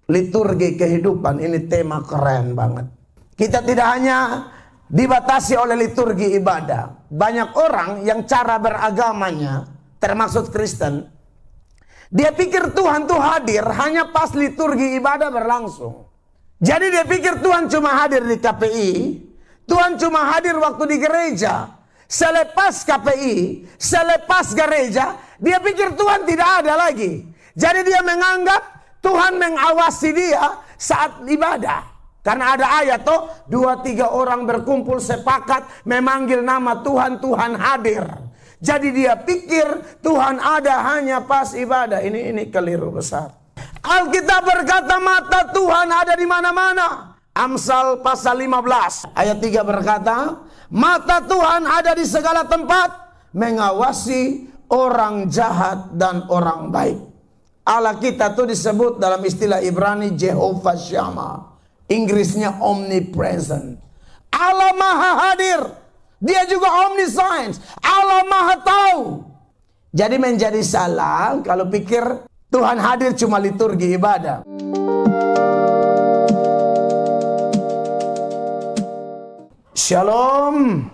liturgi kehidupan. Ini tema keren banget. Kita tidak hanya dibatasi oleh liturgi ibadah. Banyak orang yang cara beragamanya, termasuk Kristen, dia pikir Tuhan tuh hadir hanya pas liturgi ibadah berlangsung. Jadi dia pikir Tuhan cuma hadir di KPI, Tuhan cuma hadir waktu di gereja. Selepas KPI, selepas gereja, dia pikir Tuhan tidak ada lagi. Jadi dia menganggap Tuhan mengawasi dia saat ibadah. Karena ada ayat toh, 2-3 orang berkumpul sepakat memanggil nama Tuhan, Tuhan hadir. Jadi dia pikir Tuhan ada hanya pas ibadah. Ini keliru besar. Alkitab berkata mata Tuhan ada di mana-mana. Amsal pasal 15 ayat 3 berkata, mata Tuhan ada di segala tempat, mengawasi orang jahat dan orang baik. Allah kita tuh disebut dalam istilah Ibrani Jehovah Shammah. Inggrisnya omnipresent. Allah maha hadir. Dia juga omniscience. Allah maha tahu. Jadi menjadi salah kalau pikir Tuhan hadir cuma liturgi ibadah. Shalom.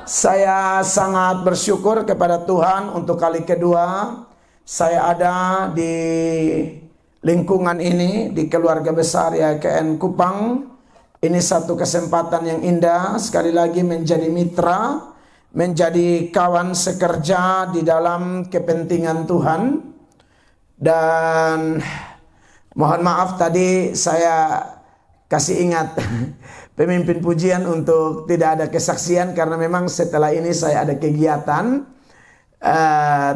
Saya sangat bersyukur kepada Tuhan untuk kali kedua saya ada di lingkungan ini, di keluarga besar YKN Kupang. Ini satu kesempatan yang indah sekali lagi menjadi mitra, menjadi kawan sekerja di dalam kepentingan Tuhan. Dan mohon maaf tadi saya kasih ingat pemimpin pujian untuk tidak ada kesaksian karena memang setelah ini saya ada kegiatan.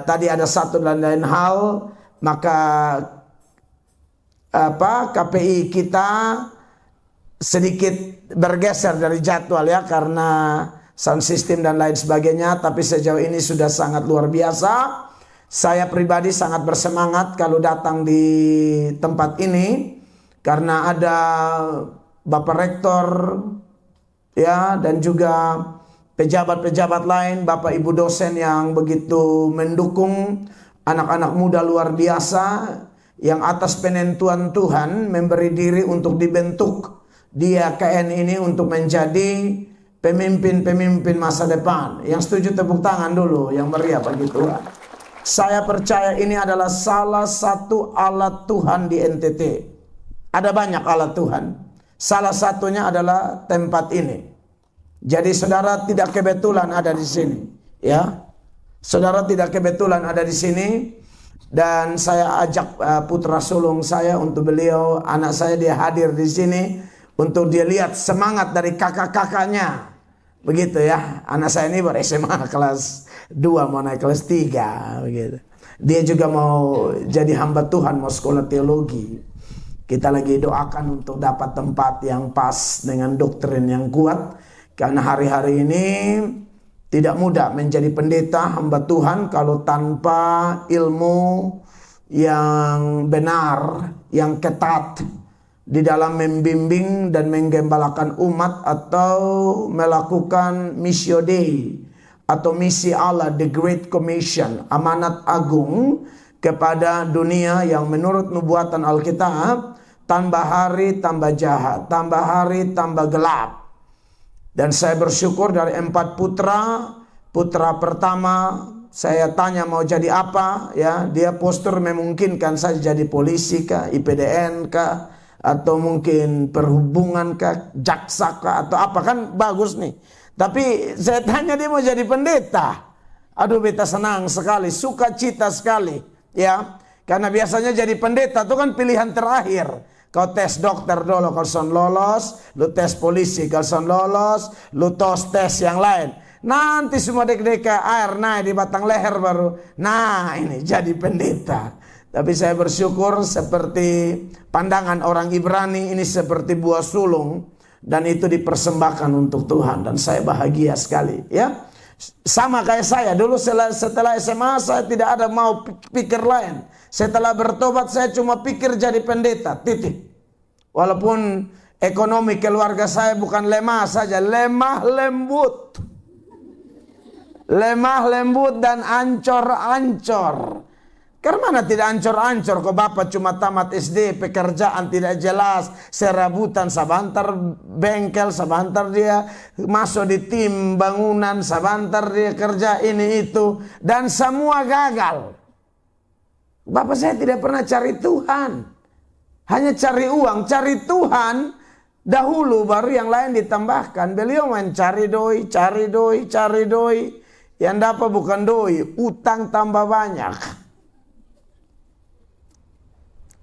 Tadi ada satu dan lain hal, maka KPI kita sedikit bergeser dari jadwal ya karena sound system dan lain sebagainya, tapi sejauh ini sudah sangat luar biasa. Saya pribadi sangat bersemangat kalau datang di tempat ini karena ada Bapak Rektor ya dan juga pejabat-pejabat lain, Bapak Ibu dosen yang begitu mendukung anak-anak muda luar biasa yang atas penentuan Tuhan memberi diri untuk dibentuk di YKN ini untuk menjadi pemimpin-pemimpin masa depan. Yang setuju tepuk tangan dulu, yang meriah bagi Tuhan. Saya percaya ini adalah salah satu alat Tuhan di NTT. Ada banyak alat Tuhan. Salah satunya adalah tempat ini. Jadi saudara tidak kebetulan ada di sini, ya. Saudara tidak kebetulan ada di sini. Dan saya ajak putra sulung saya untuk beliau, anak saya dia hadir di sini untuk dia lihat semangat dari kakak-kakaknya. Begitu ya. Anak saya ini baru SMA kelas 2 mau naik kelas 3 begitu. Dia juga mau jadi hamba Tuhan, mau sekolah teologi. Kita lagi doakan untuk dapat tempat yang pas dengan doktrin yang kuat. Karena hari-hari ini tidak mudah menjadi pendeta hamba Tuhan kalau tanpa ilmu yang benar, yang ketat di dalam membimbing dan menggembalakan umat atau melakukan missio Dei atau misi Allah, the Great Commission, amanat agung kepada dunia yang menurut nubuatan Alkitab tambah hari tambah jahat, tambah hari tambah gelap. Dan saya bersyukur dari 4 putra, putra pertama saya tanya mau jadi apa, ya dia postur memungkinkan saya jadi polisi kah, IPDN kah, atau mungkin perhubungan kah, jaksa kah, atau apa, kan bagus nih. Tapi saya tanya dia mau jadi pendeta. Aduh beta senang sekali, sukacita sekali, ya karena biasanya jadi pendeta itu kan pilihan terakhir. Kau tes dokter dulu, kalau son lolos, lu tes polisi, kalau son lolos, lu tes yang lain. Nanti semua dek-dek air naik di batang leher baru. Nah ini jadi pendeta. Tapi saya bersyukur seperti pandangan orang Ibrani ini seperti buah sulung. Dan itu dipersembahkan untuk Tuhan. Dan saya bahagia sekali ya. Sama kayak saya dulu setelah SMA saya tidak ada mau pikir lain. Setelah bertobat saya cuma pikir jadi pendeta, titik. Walaupun ekonomi keluarga saya bukan lemah saja, lemah lembut. Lemah lembut dan ancor-ancor. Karena mana tidak ancur-ancur kok bapak cuma tamat SD, pekerjaan tidak jelas, serabutan, sebentar bengkel, sebentar dia masuk di tim bangunan, sebentar dia kerja ini itu, dan semua gagal. Bapak saya tidak pernah cari Tuhan, hanya cari uang, cari Tuhan dahulu baru yang lain ditambahkan. Beliau mencari doi, cari doi, cari doi, yang dapat bukan doi, utang tambah banyak.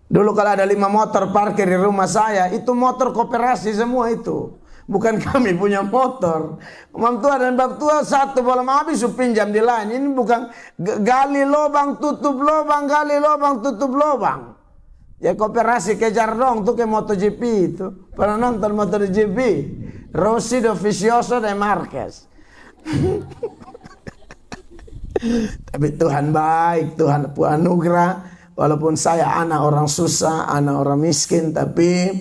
Dulu kalau ada 5 motor parkir di rumah saya, itu motor koperasi semua itu. Bukan kami punya motor. Mam tua dan bab tua satu belum habis pinjam di lain. Ini bukan gali lubang tutup lubang, gali lubang tutup lubang. Ya koperasi kejar dong tuh ke MotoGP itu. Pernah nonton MotoGP? Rossi Dovizioso de Marquez. Tapi Tuhan baik, Tuhan anugerah. Walaupun saya anak orang susah, anak orang miskin, tapi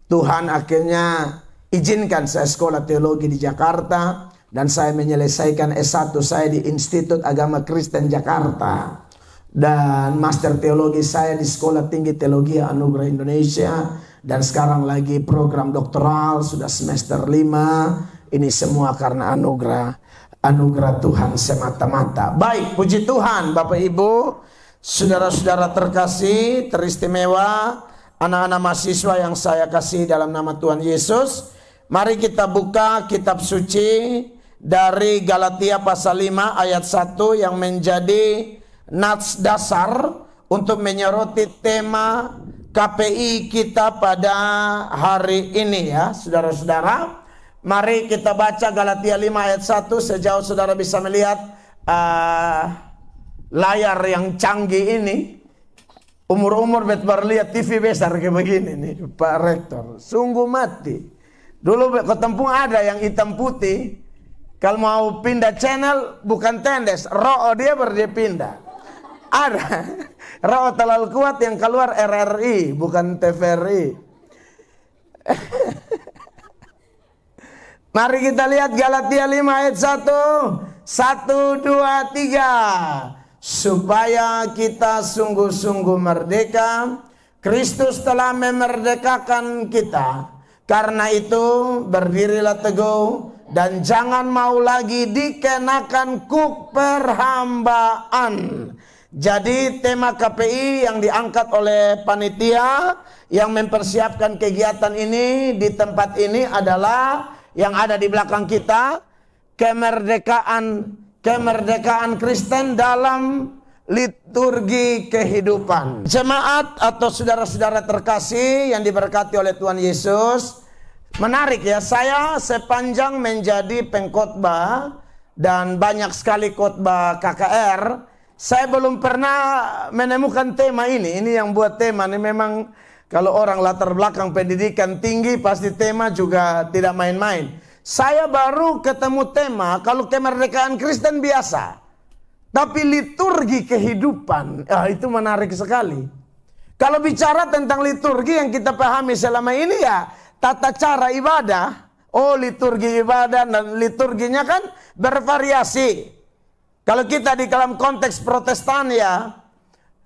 Tuhan akhirnya izinkan saya sekolah teologi di Jakarta, dan saya menyelesaikan S1 saya di Institut Agama Kristen Jakarta, dan master teologi saya di Sekolah Tinggi Teologi Anugerah Indonesia, dan sekarang lagi program doktoral sudah semester 5. Ini semua karena anugerah Tuhan semata-mata. Baik, puji Tuhan Bapak Ibu, saudara-saudara terkasih, teristimewa, anak-anak mahasiswa yang saya kasih dalam nama Tuhan Yesus. Mari kita buka kitab suci dari Galatia pasal 5 ayat 1 yang menjadi nats dasar untuk menyoroti tema KPI kita pada hari ini ya, saudara-saudara. Mari kita baca Galatia 5 ayat 1 sejauh saudara bisa melihat layar yang canggih ini. Umur-umur baru lihat TV besar kayak begini nih Pak Rektor. Sungguh mati. Dulu ketempung ada yang hitam putih. Kalau mau pindah channel bukan tendes, roh dia baru dia pindah. Ada roh terlalu kuat yang keluar RRI bukan TVRI. Mari kita lihat Galatia 5 ayat 1. 1, 2, 3. Supaya kita sungguh-sungguh merdeka, Kristus telah memerdekakan kita. Karena itu berdirilah teguh dan jangan mau lagi dikenakan kuk perhambaan. Jadi tema KPI yang diangkat oleh panitia yang mempersiapkan kegiatan ini di tempat ini adalah yang ada di belakang kita, kemerdekaan Kristen dalam liturgi kehidupan. Jemaat atau saudara-saudara terkasih yang diberkati oleh Tuhan Yesus, menarik ya, saya sepanjang menjadi pengkhotbah dan banyak sekali khotbah KKR, saya belum pernah menemukan tema ini. Ini yang buat tema ini memang kalau orang latar belakang pendidikan tinggi pasti tema juga tidak main-main. Saya baru ketemu tema kalau kemerdekaan Kristen biasa, tapi liturgi kehidupan itu menarik sekali. Kalau bicara tentang liturgi yang kita pahami selama ini ya tata cara ibadah. Oh, liturgi ibadah dan liturginya kan bervariasi. Kalau kita di dalam konteks Protestan ya,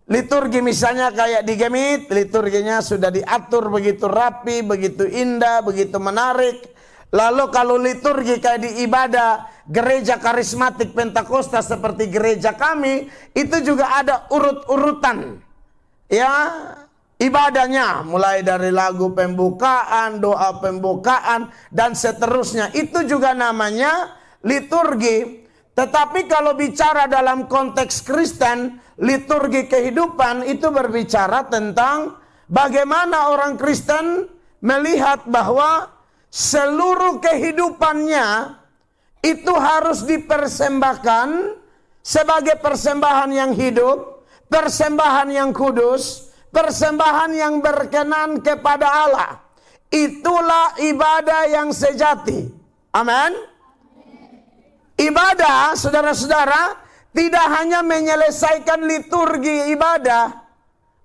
liturgi misalnya kayak di Gemit, liturginya sudah diatur begitu rapi, begitu indah, begitu menarik. Lalu kalau liturgi kayak di ibadah gereja karismatik Pentakosta seperti gereja kami, itu juga ada urut-urutan ya ibadahnya, mulai dari lagu pembukaan, doa pembukaan dan seterusnya. Itu juga namanya liturgi. Tetapi kalau bicara dalam konteks Kristen, liturgi kehidupan itu berbicara tentang bagaimana orang Kristen melihat bahwa seluruh kehidupannya itu harus dipersembahkan sebagai persembahan yang hidup, persembahan yang kudus, persembahan yang berkenan kepada Allah. Itulah ibadah yang sejati. Amin. Ibadah, saudara-saudara, tidak hanya menyelesaikan liturgi ibadah,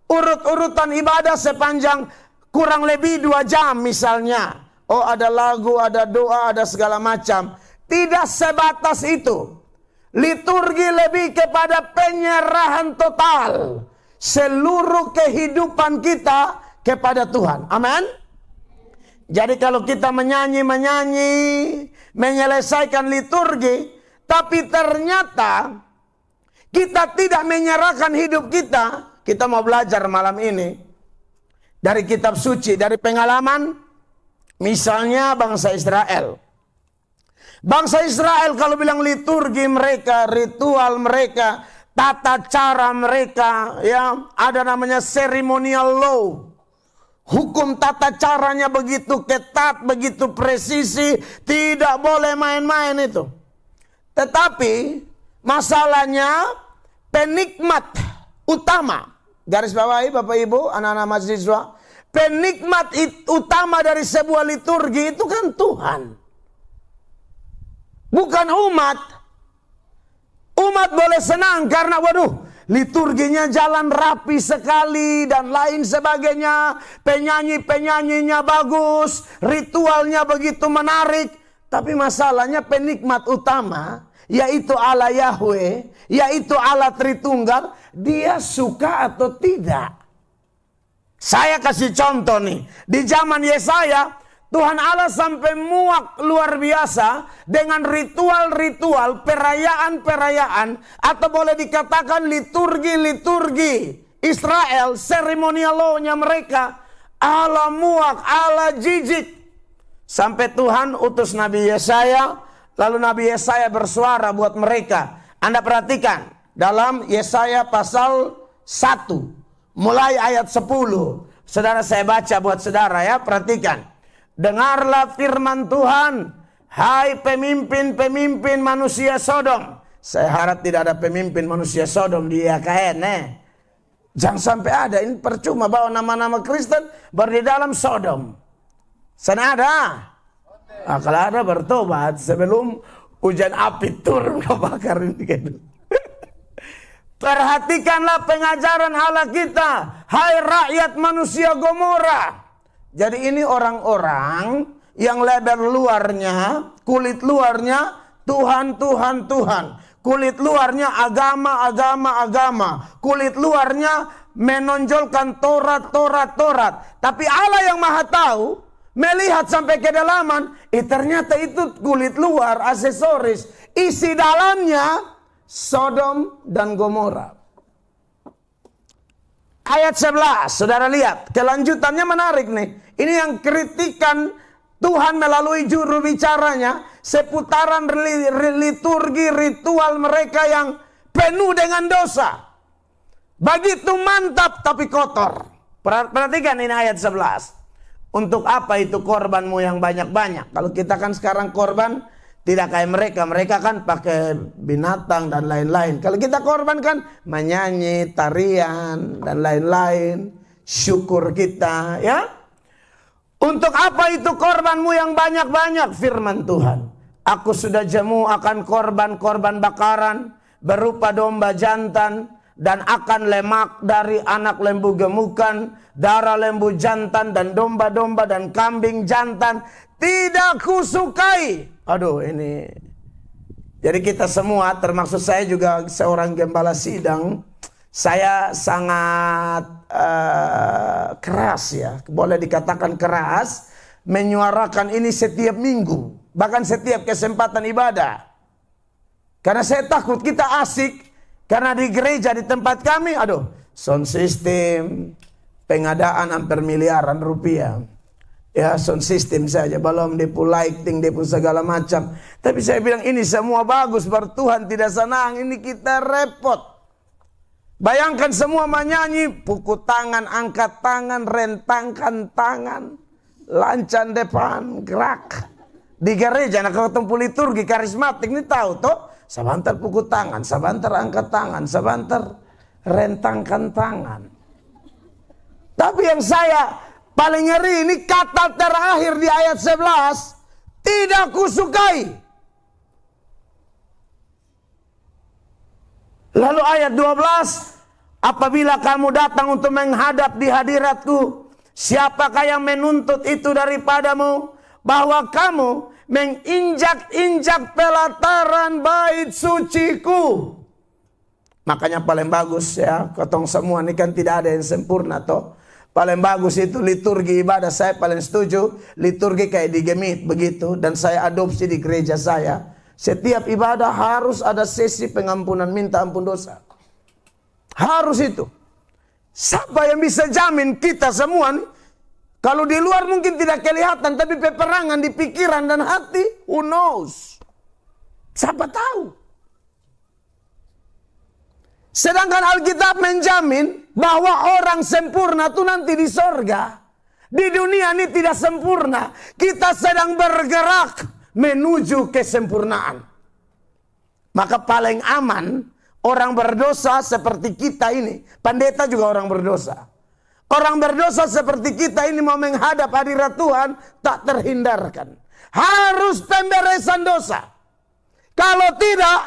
urut-urutan ibadah sepanjang kurang lebih 2 jam misalnya. Oh, ada lagu, ada doa, ada segala macam. Tidak sebatas itu. Liturgi lebih kepada penyerahan total seluruh kehidupan kita kepada Tuhan. Amin. Jadi kalau kita menyanyi, menyelesaikan liturgi, tapi ternyata kita tidak menyerahkan hidup kita. Kita mau belajar malam ini dari kitab suci, dari pengalaman misalnya bangsa Israel. Bangsa Israel kalau bilang liturgi mereka, ritual mereka, tata cara mereka, ya, ada namanya ceremonial law. Hukum tata caranya begitu ketat, begitu presisi, tidak boleh main-main itu. Tetapi masalahnya penikmat utama, garis bawahi Bapak Ibu, anak-anak mahasiswa, penikmat utama dari sebuah liturgi itu kan Tuhan. Bukan umat. Umat boleh senang karena waduh, liturginya jalan rapi sekali dan lain sebagainya. Penyanyi-penyanyinya bagus, ritualnya begitu menarik. Tapi masalahnya penikmat utama, yaitu Allah Yahweh, yaitu Allah Tritunggal, dia suka atau tidak. Saya kasih contoh nih. Di zaman Yesaya, Tuhan Allah sampai muak luar biasa dengan ritual-ritual, perayaan-perayaan, atau boleh dikatakan liturgi-liturgi Israel, seremonial law-nya mereka. Allah muak, Allah jijik. Sampai Tuhan utus Nabi Yesaya, lalu Nabi Yesaya bersuara buat mereka. Anda perhatikan, dalam Yesaya pasal 1, mulai ayat 10. Saudara, saya baca buat saudara ya, perhatikan. Dengarlah firman Tuhan, hai pemimpin-pemimpin manusia Sodom. Saya harap tidak ada pemimpin manusia Sodom di IKN. Jangan sampai ada, ini percuma bawa nama-nama Kristen baru di dalam Sodom. Sana ada. Nah, kalau ada bertobat sebelum hujan api turun kebakar ini gitu. Perhatikanlah pengajaran Allah kita, hai rakyat manusia Gomora. Jadi ini orang-orang yang lebar luarnya, kulit luarnya Tuhan, Tuhan, Tuhan. Kulit luarnya agama, agama, agama. Kulit luarnya menonjolkan Taurat, Taurat, Taurat. Tapi Allah yang Maha Tahu melihat sampai kedalaman, ternyata itu kulit luar, aksesoris. Isi dalamnya Sodom dan Gomora. Ayat 11, saudara lihat, kelanjutannya menarik nih. Ini yang kritikan Tuhan melalui juru bicaranya, seputaran liturgi, ritual mereka yang penuh dengan dosa. Begitu mantap tapi kotor. Perhatikan ini ayat 11. Untuk apa itu korbanmu yang banyak-banyak? Kalau kita kan sekarang korban tidak kayak mereka. Mereka kan pakai binatang dan lain-lain. Kalau kita korban kan menyanyi, tarian, dan lain-lain. Syukur kita, ya. Untuk apa itu korbanmu yang banyak-banyak? Firman Tuhan. Aku sudah jemu akan korban-korban bakaran berupa domba jantan dan akan lemak dari anak lembu gemukan, darah lembu jantan dan domba-domba dan kambing jantan. Tidak kusukai. Aduh, ini. Jadi kita semua, termasuk saya juga seorang gembala sidang, saya sangat keras ya, boleh dikatakan keras, menyuarakan ini setiap minggu, bahkan setiap kesempatan ibadah. Karena saya takut kita asik, karena di gereja di tempat kami, aduh, sound system, pengadaan hampir miliaran rupiah. Ya, sound system saja, belum depu lighting, depu segala macam. Tapi saya bilang ini semua bagus, baru Tuhan tidak senang, ini kita repot. Bayangkan semua menyanyi, pukul tangan, angkat tangan, rentangkan tangan, lancan depan, gerak. Di gereja, nak ketemu liturgi karismatik, ini tahu toh? Sebentar pukul tangan, sebentar angkat tangan, sebentar rentangkan tangan. Tapi yang saya paling ngeri ini kata terakhir di ayat 11, tidak kusukai. Lalu ayat 12, apabila kamu datang untuk menghadap di hadiratku, siapakah yang menuntut itu daripadamu? Bahwa kamu menginjak-injak pelataran bait suciku. Makanya paling bagus ya, kotong semua ini kan tidak ada yang sempurna toh. Paling bagus itu liturgi ibadah, saya paling setuju liturgi kayak di Gemit begitu, dan saya adopsi di gereja saya. Setiap ibadah harus ada sesi pengampunan minta ampun dosa. Harus itu. Siapa yang bisa jamin kita semua nih? Kalau di luar mungkin tidak kelihatan, tapi peperangan di pikiran dan hati, who knows? Siapa tahu? Sedangkan Alkitab menjamin bahwa orang sempurna itu nanti di sorga. Di dunia ini tidak sempurna. Kita sedang bergerak menuju kesempurnaan. Maka paling aman orang berdosa seperti kita ini. Pendeta juga orang berdosa. Orang berdosa seperti kita ini mau menghadap hadirat Tuhan tak terhindarkan. Harus pemberesan dosa. Kalau tidak,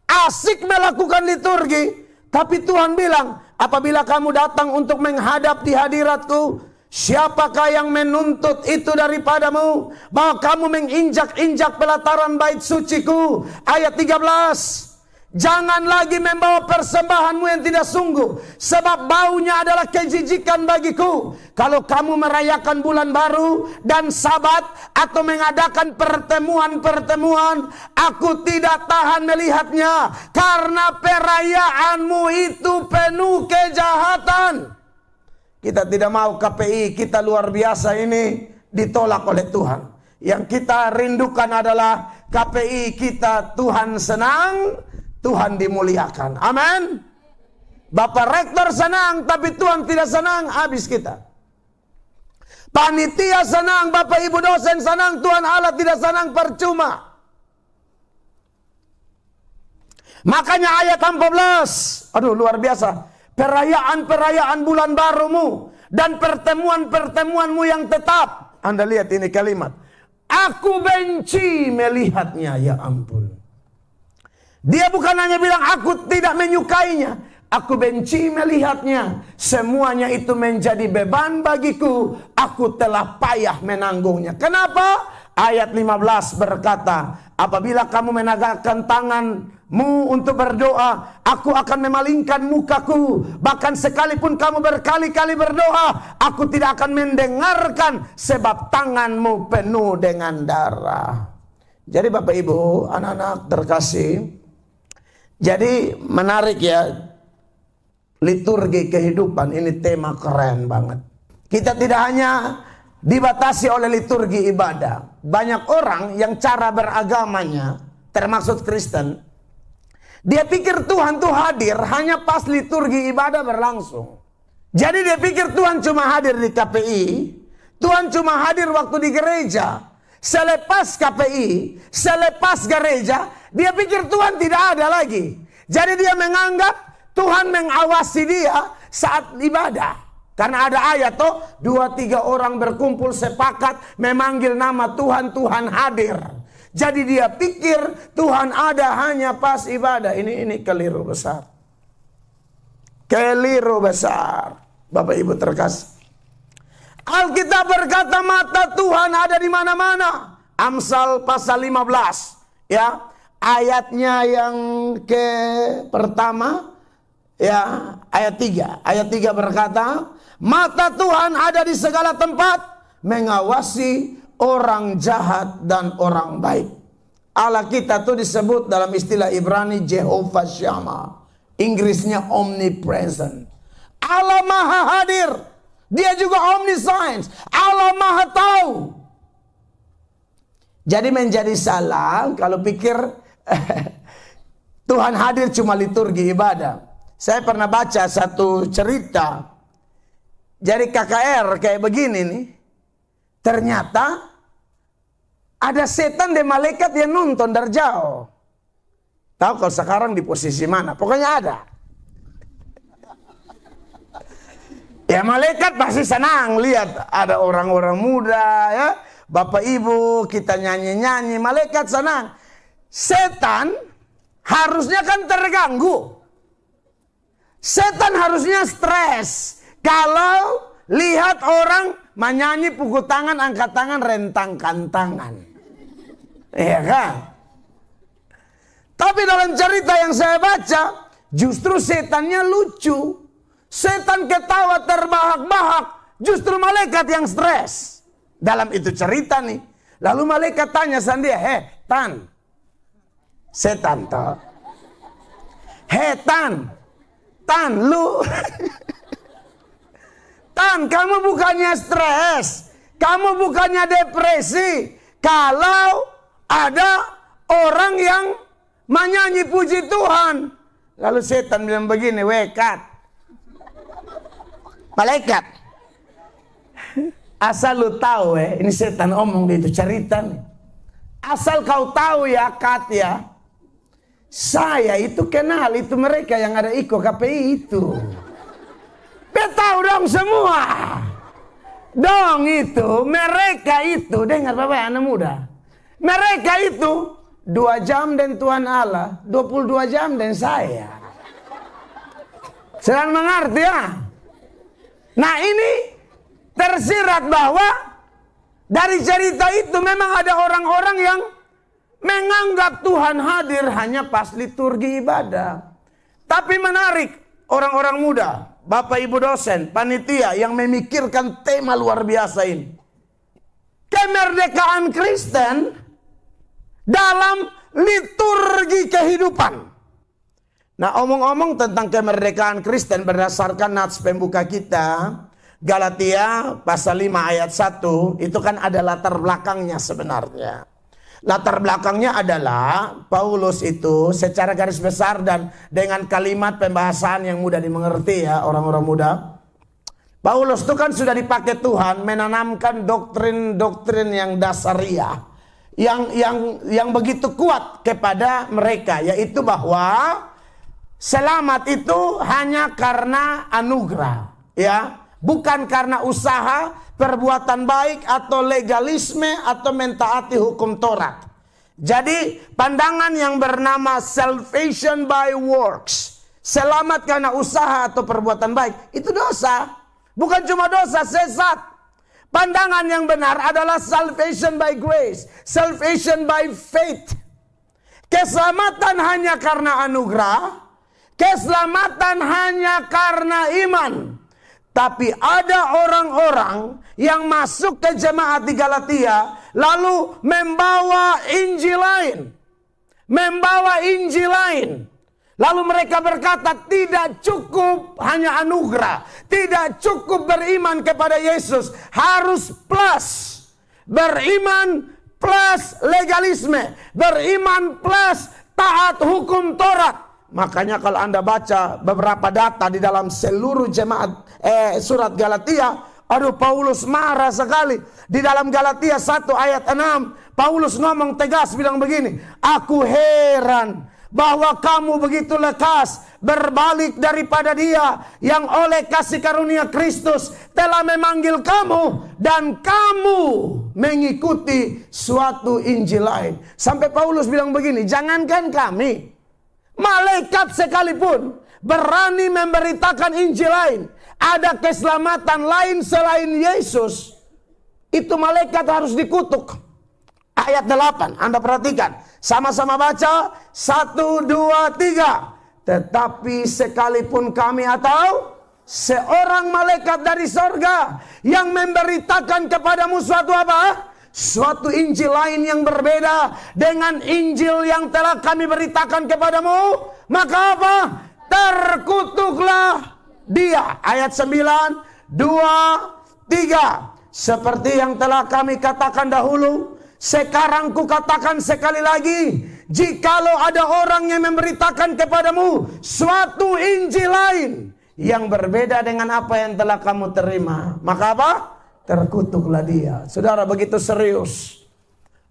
asik melakukan liturgi. Tapi Tuhan bilang, apabila kamu datang untuk menghadap di hadiratku, siapakah yang menuntut itu daripadamu? Bahwa kamu menginjak-injak pelataran bait suciku. Ayat 13. Jangan lagi membawa persembahanmu yang tidak sungguh, sebab baunya adalah kejijikan bagiku. Kalau kamu merayakan bulan baru dan sabat atau mengadakan pertemuan-pertemuan, aku tidak tahan melihatnya, karena perayaanmu itu penuh kejahatan. Kita tidak mau KPI kita luar biasa ini ditolak oleh Tuhan. Yang kita rindukan adalah KPI kita Tuhan senang, Tuhan dimuliakan. Amin. Bapak rektor senang, tapi Tuhan tidak senang, habis kita. Panitia senang, Bapak Ibu dosen senang, Tuhan Allah tidak senang, percuma. Makanya ayat 14. Aduh, luar biasa. Perayaan-perayaan bulan barumu dan pertemuan-pertemuanmu yang tetap. Anda lihat ini kalimat. Aku benci melihatnya, ya ampun. Dia bukan hanya bilang aku tidak menyukainya, aku benci melihatnya. Semuanya itu menjadi beban bagiku. Aku telah payah menanggungnya. Kenapa? Ayat 15 berkata, apabila kamu menegakkan tanganmu untuk berdoa, aku akan memalingkan mukaku. Bahkan sekalipun kamu berkali-kali berdoa, aku tidak akan mendengarkan, sebab tanganmu penuh dengan darah. Jadi Bapak Ibu, anak-anak terkasih, jadi menarik ya, liturgi kehidupan ini tema keren banget. Kita tidak hanya dibatasi oleh liturgi ibadah. Banyak orang yang cara beragamanya, termasuk Kristen, dia pikir Tuhan tuh hadir hanya pas liturgi ibadah berlangsung. Jadi dia pikir Tuhan cuma hadir di KPI, Tuhan cuma hadir waktu di gereja. Selepas KPI, selepas gereja, dia pikir Tuhan tidak ada lagi. Jadi dia menganggap Tuhan mengawasi dia saat ibadah. Karena ada ayat tuh, 2-3 orang berkumpul sepakat memanggil nama Tuhan, Tuhan hadir. Jadi dia pikir Tuhan ada hanya pas ibadah. Ini keliru besar. Keliru besar. Bapak Ibu terkasih. Alkitab berkata mata Tuhan ada di mana-mana. Amsal pasal 15, ya. Ayatnya yang ke pertama, ya, ayat 3. Ayat 3 berkata, mata Tuhan ada di segala tempat, mengawasi orang jahat dan orang baik. Allah kita tuh disebut dalam istilah Ibrani Jehovah Shammah. Inggrisnya omnipresent. Allah maha hadir. Dia juga omniscience. Allah maha tahu. Jadi menjadi salah kalau pikir Tuhan hadir cuma liturgi ibadah. Saya pernah baca satu cerita. Jadi KKR kayak begini nih. Ternyata ada setan dan malaikat yang nonton dari jauh. Tahu kalau sekarang di posisi mana? Pokoknya ada. Ya malaikat pasti senang lihat ada orang-orang muda ya. Bapak Ibu kita nyanyi-nyanyi, malaikat senang. Setan harusnya kan terganggu. Setan harusnya stres kalau lihat orang menyanyi, pukul tangan, angkat tangan, rentangkan tangan. Iya kan? Tapi dalam cerita yang saya baca, justru setannya lucu. Setan ketawa terbahak-bahak, justru malaikat yang stres. Dalam itu cerita nih. Lalu malaikat tanya sama dia, Tan. Setan toh. Tan, lu. Tan, kamu bukannya stres. Kamu bukannya depresi. Kalau ada orang yang menyanyi puji Tuhan. Lalu setan bilang begini, wekat. Malaikat. Asal lu tahu ini setan omong di itu cerita nih. Asal kau tahu ya Kat ya. Saya itu kenal itu mereka yang ada Iko KPI itu. Tahu dong semua. Dong itu, mereka itu, dengar Bapak anak muda. Mereka itu 2 jam dan Tuhan Allah, 22 jam dan saya. Sedang mengerti ya? Nah ini tersirat bahwa dari cerita itu memang ada orang-orang yang menganggap Tuhan hadir hanya pas liturgi ibadah. Tapi menarik orang-orang muda, Bapak Ibu dosen, panitia yang memikirkan tema luar biasa ini. Kemerdekaan Kristen dalam liturgi kehidupan. Nah, omong-omong tentang kemerdekaan Kristen berdasarkan nats pembuka kita, Galatia pasal 5 ayat 1, itu kan ada latar belakangnya sebenarnya. Latar belakangnya adalah Paulus itu secara garis besar dan dengan kalimat pembahasan yang mudah dimengerti ya orang-orang muda. Paulus itu kan sudah dipakai Tuhan menanamkan doktrin-doktrin yang dasariah. Yang begitu kuat kepada mereka. Yaitu bahwa selamat itu hanya karena anugerah. Ya, bukan karena usaha, perbuatan baik atau legalisme atau mentaati hukum Taurat. Jadi pandangan yang bernama salvation by works, selamat karena usaha atau perbuatan baik, itu dosa. Bukan cuma dosa, sesat. Pandangan yang benar adalah salvation by grace, salvation by faith. Keselamatan hanya karena anugerah, keselamatan hanya karena iman. Tapi ada orang-orang yang masuk ke jemaat di Galatia lalu membawa Injil lain. Membawa Injil lain. Lalu mereka berkata tidak cukup hanya anugerah. Tidak cukup beriman kepada Yesus. Harus plus. Beriman plus legalisme. Beriman plus taat hukum Taurat. Makanya kalau Anda baca beberapa data di dalam seluruh jemaat surat Galatia, aduh Paulus marah sekali. Di dalam Galatia 1 ayat 6, Paulus ngomong tegas bilang begini, aku heran bahwa kamu begitu lekas berbalik daripada Dia yang oleh kasih karunia Kristus telah memanggil kamu dan kamu mengikuti suatu Injil lain. Sampai Paulus bilang begini, jangankan kami, malaikat sekalipun berani memberitakan Injil lain, ada keselamatan lain selain Yesus, itu malaikat harus dikutuk. Ayat 8, Anda perhatikan. Sama-sama baca. 1, 2, 3. Tetapi sekalipun kami atau seorang malaikat dari sorga yang memberitakan kepadamu suatu apa? Suatu Injil lain yang berbeda dengan Injil yang telah kami beritakan kepadamu, maka apa? Terkutuklah dia. Ayat 9, 2, 3. Seperti yang telah kami katakan dahulu, sekarang kukatakan sekali lagi, jikalau ada orang yang memberitakan kepadamu suatu Injil lain yang berbeda dengan apa yang telah kamu terima, maka apa? Terkutuklah dia. Saudara, begitu serius.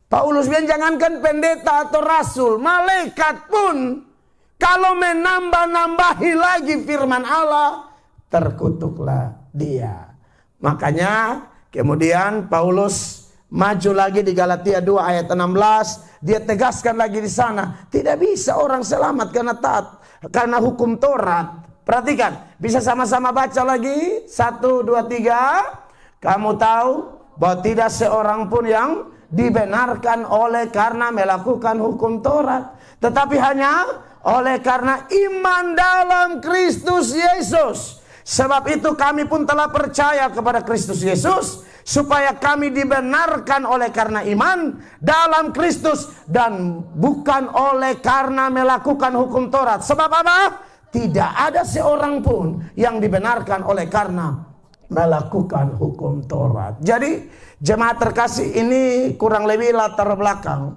Paulus bilang jangankan pendeta atau rasul, malaikat pun kalau menambah-nambahi lagi firman Allah, terkutuklah dia. Makanya kemudian Paulus maju lagi di Galatia 2 ayat 16, dia tegaskan lagi di sana, tidak bisa orang selamat karena taat karena hukum Taurat. Perhatikan, bisa sama-sama baca lagi. 1, 2, 3. Kamu tahu bahwa tidak seorang pun yang dibenarkan oleh karena melakukan hukum Taurat, tetapi hanya oleh karena iman dalam Kristus Yesus. Sebab itu kami pun telah percaya kepada Kristus Yesus, supaya kami dibenarkan oleh karena iman dalam Kristus dan bukan oleh karena melakukan hukum Taurat. Sebab apa? Tidak ada seorang pun yang dibenarkan oleh karena melakukan hukum Taurat. Jadi jemaat terkasih, ini kurang lebih latar belakang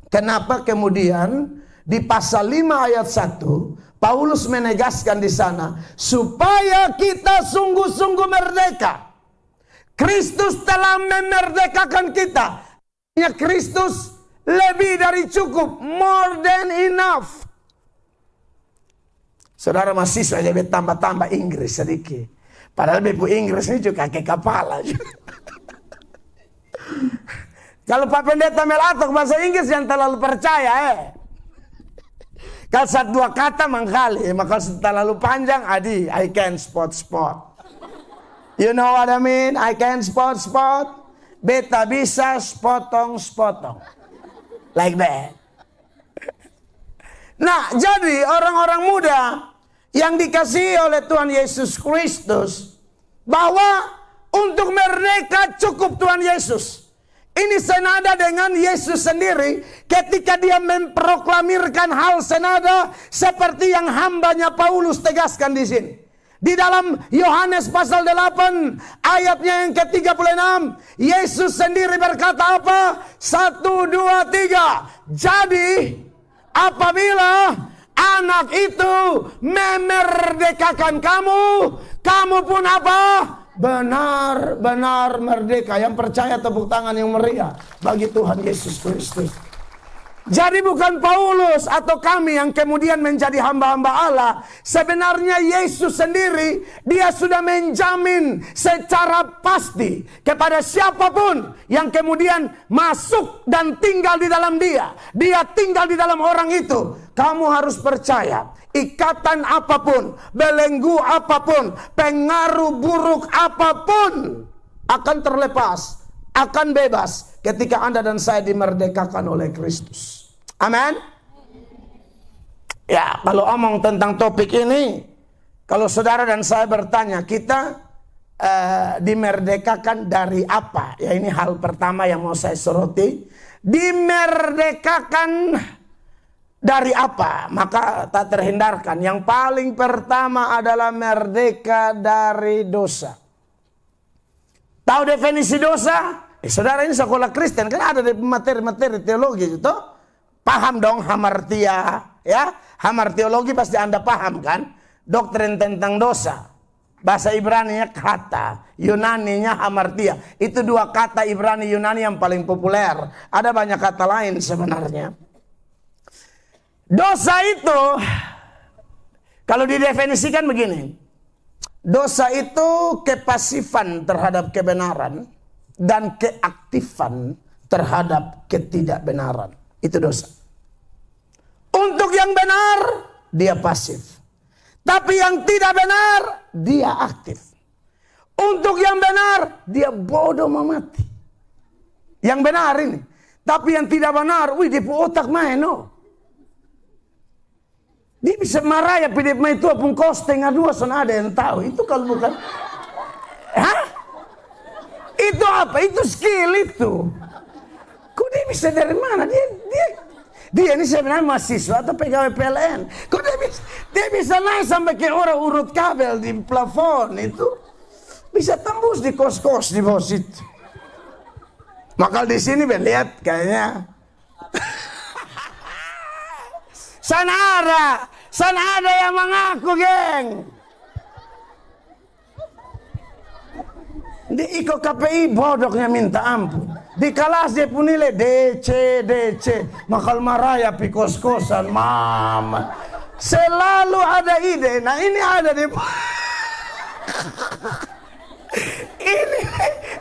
kenapa kemudian di pasal 5 ayat 1 Paulus menegaskan di sana supaya kita sungguh-sungguh merdeka. Kristus telah memerdekakan kita. Kristus lebih dari cukup, more than enough. Saudara mahasiswa jadi tambah-tambah Inggris sedikit. Padahal bebu Inggris ini juga kaki kepala. Kalau Pak Pendeta melatok bahasa Inggris yang terlalu percaya Kalau satu dua kata mangkali, maka terlalu panjang, adi, I can spot. You know what I mean? I can spot. Beta bisa spotong. Like that. Nah, jadi orang-orang muda yang dikasihi oleh Tuhan Yesus Kristus, bahwa untuk merdeka cukup Tuhan Yesus. Ini senada dengan Yesus sendiri ketika dia memproklamirkan hal senada seperti yang hambanya Paulus tegaskan di sini. Di dalam Yohanes pasal 8 ayatnya yang ke-36, Yesus sendiri berkata apa? 1, 2, 3. Jadi apabila anak itu memerdekakan kamu pun apa? Benar-benar merdeka. Yang percaya tepuk tangan yang meriah bagi Tuhan Yesus Kristus. Jadi bukan Paulus atau kami yang kemudian menjadi hamba-hamba Allah. Sebenarnya Yesus sendiri, dia sudah menjamin secara pasti kepada siapapun yang kemudian masuk dan tinggal di dalam dia. Dia tinggal di dalam orang itu. Kamu harus percaya, ikatan apapun, belenggu apapun, pengaruh buruk apapun akan terlepas, akan bebas ketika Anda dan saya dimerdekakan oleh Kristus. Amin. Ya, kalau omong tentang topik ini, kalau saudara dan saya bertanya, kita dimerdekakan dari apa? Ya, ini hal pertama yang mau saya soroti. Dimerdekakan dari apa? Maka tak terhindarkan. Yang paling pertama adalah merdeka dari dosa. Tahu definisi dosa? Saudara ini sekolah Kristen, kan ada materi-materi teologi itu. Paham dong hamartia, ya? Hamartiologi pasti Anda paham kan? Doktrin tentang dosa. Bahasa Ibrani-nya kata, Yunani-nya hamartia. Itu dua kata Ibrani Yunani yang paling populer. Ada banyak kata lain sebenarnya. Dosa itu, kalau didefinisikan begini. Dosa itu kepasifan terhadap kebenaran dan keaktifan terhadap ketidakbenaran. Itu dosa. Untuk yang benar, dia pasif. Tapi yang tidak benar, dia aktif. Untuk yang benar, dia bodoh memati. Yang benar ini. Tapi yang tidak benar, dia otak main, Dia bisa marah ya, pidip main itu pun kau setengah dua, ada yang tahu. Itu kalau bukan. Hah? Itu apa? Itu skill itu. Kok dia bisa dari mana? Dia ini sebenarnya mahasiswa atau pegawai PLN. Kok dia bisa naik sampai ke orang urut kabel di plafon itu. Bisa tembus di kos-kos di bawah situ. Maka di sini lihat kayaknya. Sana ada yang mengaku, geng. Di Iko KPI bodohnya minta ampun. Di kelas dia pun nilai DC. Makal marah ya pikos-kosan, mama. Selalu ada ide. Nah ini ada di ini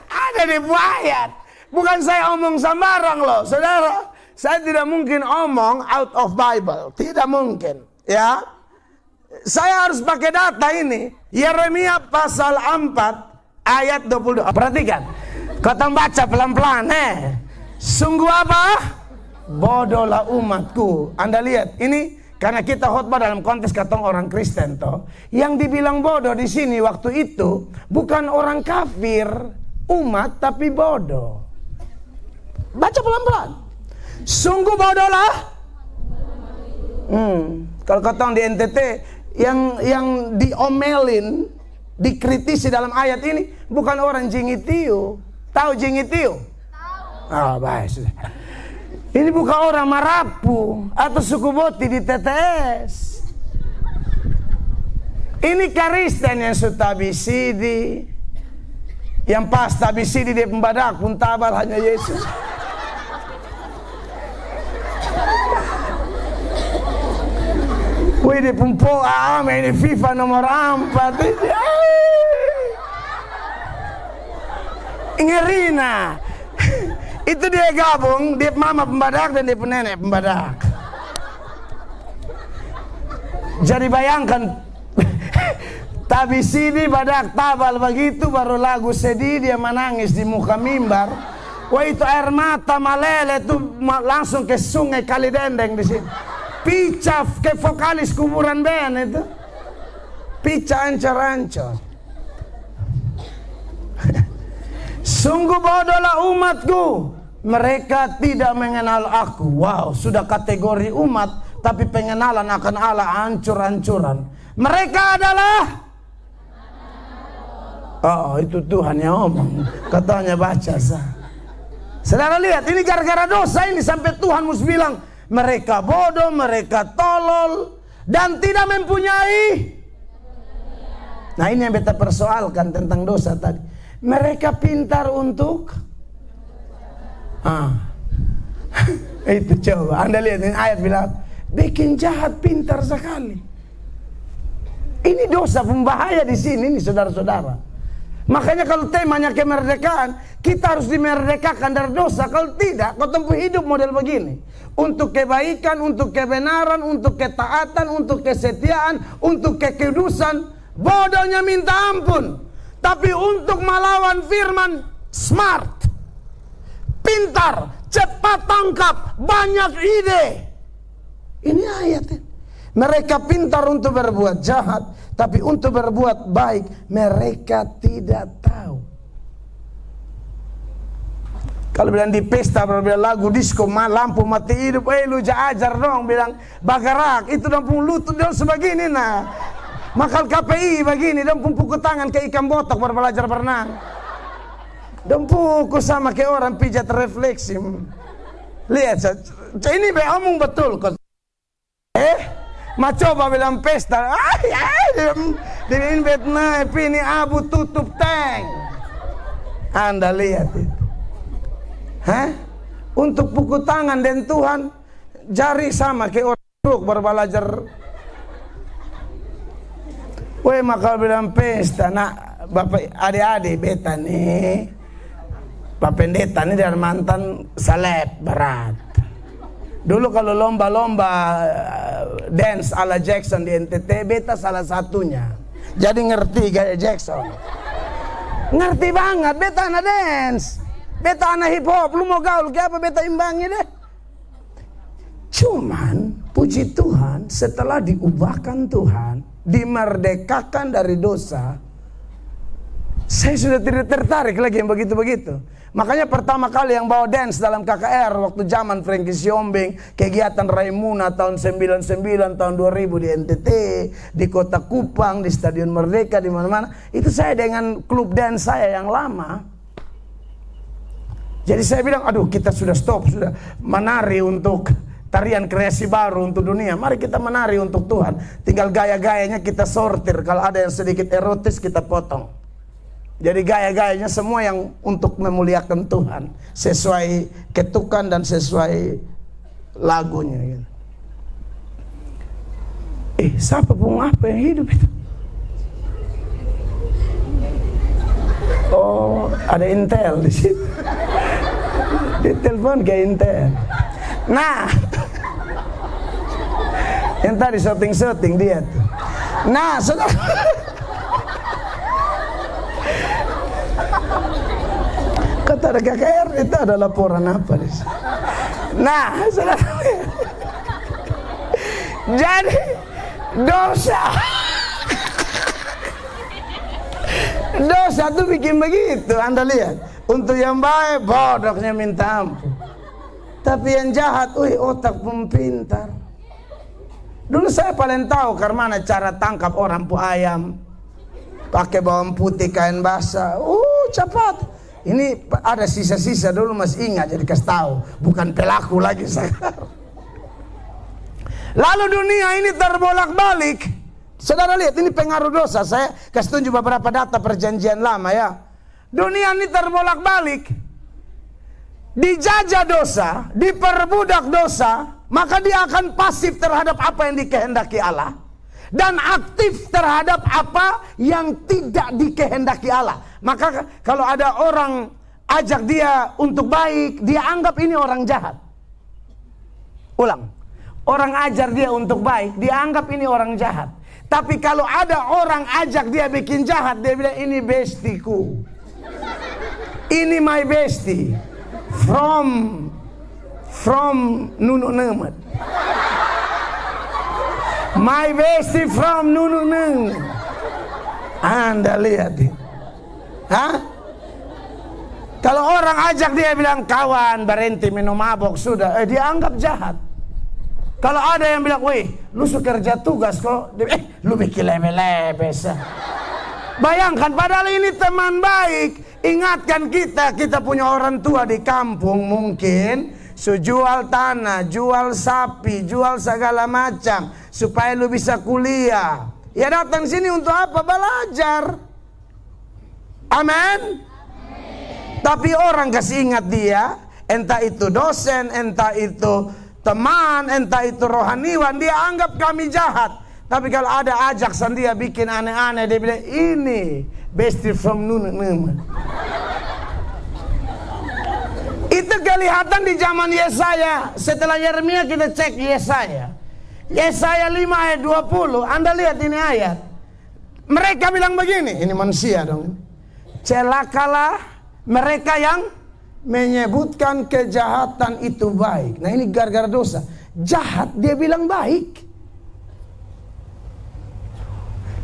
ada di ayat. Bukan saya omong sembarang loh, saudara. Saya tidak mungkin omong out of Bible. Tidak mungkin, ya. Saya harus pakai data ini. Yeremia pasal 4 ayat 22. Perhatikan. Kau baca pelan-pelan, Sungguh apa? Bodohlah umatku. Anda lihat, ini karena kita khotbah dalam konteks katong orang Kristen toh. Yang dibilang bodoh di sini waktu itu bukan orang kafir, umat, tapi bodoh. Baca pelan-pelan. Sungguh bodohlah. Kalau katong di NTT yang diomelin, dikritisi dalam ayat ini bukan orang Jingitiu. Tahu Jingitiu? Tahu. Oh, baik sudah. Ini bukan orang Marapu atau suku Boti di TTS. Ini Kristen yang sudah tabisidi. Yang pas tabisidi dia pembadak pun tabal hanya Yesus. Wih dia pumpo ini FIFA nomor 4. Ngerina. Itu dia gabung, dia mama pembadak dan dia nenek pembadak. Jadi bayangkan, tabisidi badak tabal begitu baru lagu sedih dia menangis di muka mimbar. Wah itu air mata malele itu langsung ke sungai Kalidendeng di sini. Pica ke vokalis kuburan band itu. Pica ancor-ancor. Sungguh bodohlah umatku. Mereka tidak mengenal aku. Wow, sudah kategori umat, tapi pengenalan akan Allah hancur-hancuran. Mereka adalah itu Tuhan yang ngomong. Katanya baca sah. Saudara lihat, ini gara-gara dosa ini sampai Tuhan mesti bilang mereka bodoh, mereka tolol dan tidak mempunyai. Nah ini yang beta persoalkan tentang dosa tadi. Mereka pintar untuk itu coba Anda lihat ini ayat bilang bikin jahat pintar sekali. Ini dosa pembahaya di sini nih saudara-saudara. Makanya kalau temanya kemerdekaan, kita harus dimerdekakan dari dosa. Kalau tidak, kau tempuh hidup model begini. Untuk kebaikan, untuk kebenaran, untuk ketaatan, untuk kesetiaan, untuk kekudusan, bodohnya minta ampun. Tapi untuk melawan firman, smart, pintar, cepat tangkap, banyak ide. Ini ayatnya. Mereka pintar untuk berbuat jahat, tapi untuk berbuat baik mereka tidak tahu. Kalau bilang di pesta bilang lagu disco lampu mati hidup, lu ajar dong bilang bagarak itu dong pun lutut dong sebegini nah. Makal KPI begini dong pun pukul tangan ke ikan botok baru belajar berenang. Dong pukul sama kayak orang pijat refleksi. Lihat ini be omong betul kok. Ma coba bilang pesta, di Vietnam ini abu tutup tank. Anda lihat itu. Untuk pukul tangan dan Tuhan jari sama kayak orang buruk baru belajar. Weh maka bilang pesta, nak bapak adik-adik beta nih, Pak Pendeta nih dari mantan salep berat. Dulu kalau lomba-lomba dance ala Jackson di NTT, beta salah satunya. Jadi ngerti gaya Jackson. Ngerti banget, beta anak dance. Beta anak hip hop, lu mau gaul kayak apa beta imbangi deh. Cuman puji Tuhan setelah diubahkan Tuhan, dimerdekakan dari dosa, saya sudah tidak tertarik lagi yang begitu-begitu. Makanya pertama kali yang bawa dance dalam KKR waktu zaman Frankie Siombing, kegiatan Raimuna tahun 99, tahun 2000 di NTT, di Kota Kupang, di Stadion Merdeka, di mana-mana. Itu saya dengan klub dance saya yang lama. Jadi saya bilang, aduh kita sudah stop, sudah menari untuk tarian kreasi baru untuk dunia. Mari kita menari untuk Tuhan. Tinggal gaya-gayanya kita sortir. Kalau ada yang sedikit erotis kita potong. Jadi gaya-gayanya semua yang untuk memuliakan Tuhan, sesuai ketukan dan sesuai lagunya gitu. Siapa pun apa yang hidup itu? Oh, ada Intel di situ. Di telepon ke Intel. Nah, yang tadi syuting dia tuh. Nah, saudara. Kata ada KKR, itu ada laporan apa nih? Nah, saudara, jadi dosa tuh bikin begitu. Anda lihat, untuk yang baik bodohnya minta ampun, tapi yang jahat, otak pun pintar. Dulu saya paling tahu karena cara tangkap orang pu ayam, pakai bawang putih, kain basah. Cepat. Ini ada sisa-sisa dulu, masih ingat, jadi kasih tahu, bukan pelaku lagi sekarang. Lalu dunia ini terbolak-balik. Saudara lihat, ini pengaruh dosa. Saya kasih tunjuk beberapa data perjanjian lama ya. Dunia ini terbolak-balik. Dijajah dosa, diperbudak dosa, maka dia akan pasif terhadap apa yang dikehendaki Allah, dan aktif terhadap apa yang tidak dikehendaki Allah. Maka kalau ada orang ajak dia untuk baik, dia anggap ini orang jahat. Ulang. Orang ajar dia untuk baik, dia anggap ini orang jahat. Tapi kalau ada orang ajak dia bikin jahat, dia bilang ini bestiku. Ini my bestie. From Nunu Nemet. My bestie from Nunu Nemet. Anda lihat ini. Kalau orang ajak dia bilang kawan berhenti minum mabok sudah, dia anggap jahat. Kalau ada yang bilang, weh, lu suka kerja tugas kok, lu bikin lebe-lebe. Bayangkan, padahal ini teman baik. Ingatkan kita punya orang tua di kampung mungkin jual tanah, jual sapi, jual segala macam supaya lu bisa kuliah. Ya datang sini untuk apa? Belajar. Amin. Tapi orang kasih ingat dia, entah itu dosen, entah itu teman, entah itu rohaniwan, dia anggap kami jahat. Tapi kalau ada ajaksan dia bikin aneh-aneh, dia bilang ini bestie from Nunu Nemet. Itu kelihatan di zaman Yesaya. Setelah Yeremia kita cek Yesaya. Yesaya 5 ayat 20. Anda lihat ini ayat. Mereka bilang begini, ini manusia dong. Celakalah mereka yang menyebutkan kejahatan itu baik. Nah ini gara-gara dosa. Jahat dia bilang baik.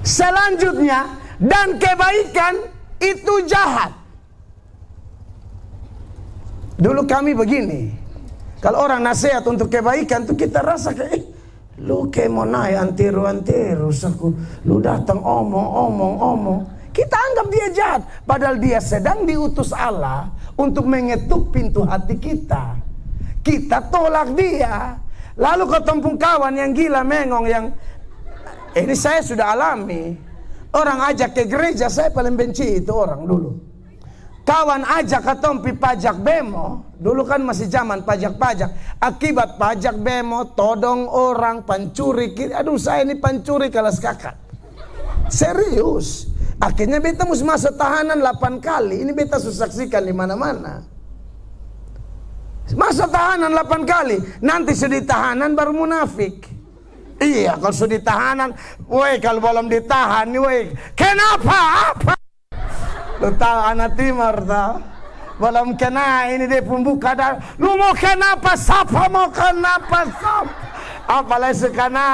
Selanjutnya, dan kebaikan itu jahat. Dulu kami begini, kalau orang nasihat untuk kebaikan tuh kita rasa kayak lu kayak mau naik antero lu datang omong. Kita anggap dia jahat, padahal dia sedang diutus Allah untuk mengetuk pintu hati kita. Kita tolak dia. Lalu ketemu kawan yang gila mengong, yang ini saya sudah alami. Orang ajak ke gereja, saya paling benci itu orang dulu. Kawan ajak ketompi pajak bemo. Dulu kan masih zaman pajak-pajak. Akibat pajak bemo, todong orang, pancuri. Aduh saya ini pancuri kelas kakak. Serius. Akhirnya beta mesti masuk tahanan 8 kali. Ini beta saksikan di mana-mana. Masuk tahanan 8 kali. Nanti sudah tahanan baru munafik. Iya, kalau sudah tahanan, woi kalau belum ditahan, woi kenapa? Apa? Lu tahu anak timur tahu? Belum kena ini dia pembuka dah. Lu mau kenapa? Siapa mau kenapa? Siapa? Apalagi sekana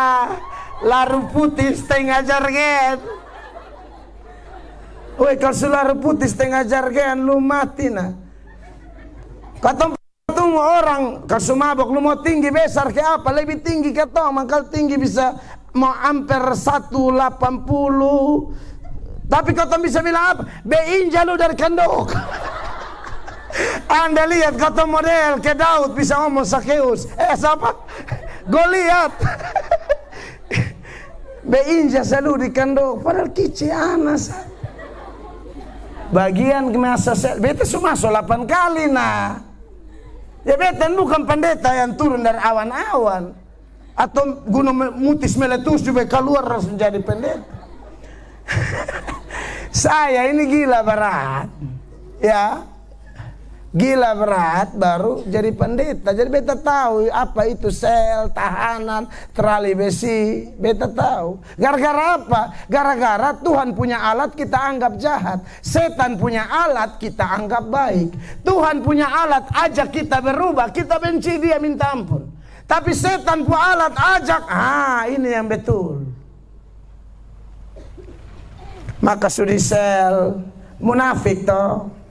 laru putih setengah jargen. Woi kalau laru putih setengah jargen, lu mati nah. Kata tunggu orang kalau mabok, lu mau tinggi besar ke apa? Lebih tinggi ke tong, maka tinggi bisa mau hampir 180. Tapi kau bisa bilang apa? Beinja lu dari kandok. Anda lihat kata model ke Daud bisa ngomong Sakeus. Siapa? Goliat. Beinja selalu di kandok. Padahal kici anas. Bagian masa beta semua 8 kali nah. Ya betan bukan pendeta yang turun dari awan-awan atau gunung mutis meletus juga keluar harus menjadi pendeta. Saya ini gila berat. Ya. Gila berat baru jadi pendeta. Jadi beta tahu apa itu sel, tahanan, terali besi. Beta tahu. Gara-gara apa? Gara-gara Tuhan punya alat kita anggap jahat. Setan punya alat kita anggap baik. Tuhan punya alat ajak kita berubah. Kita benci dia minta ampun. Tapi setan punya alat ajak. Ini yang betul. Maka sudi sel munafik toh.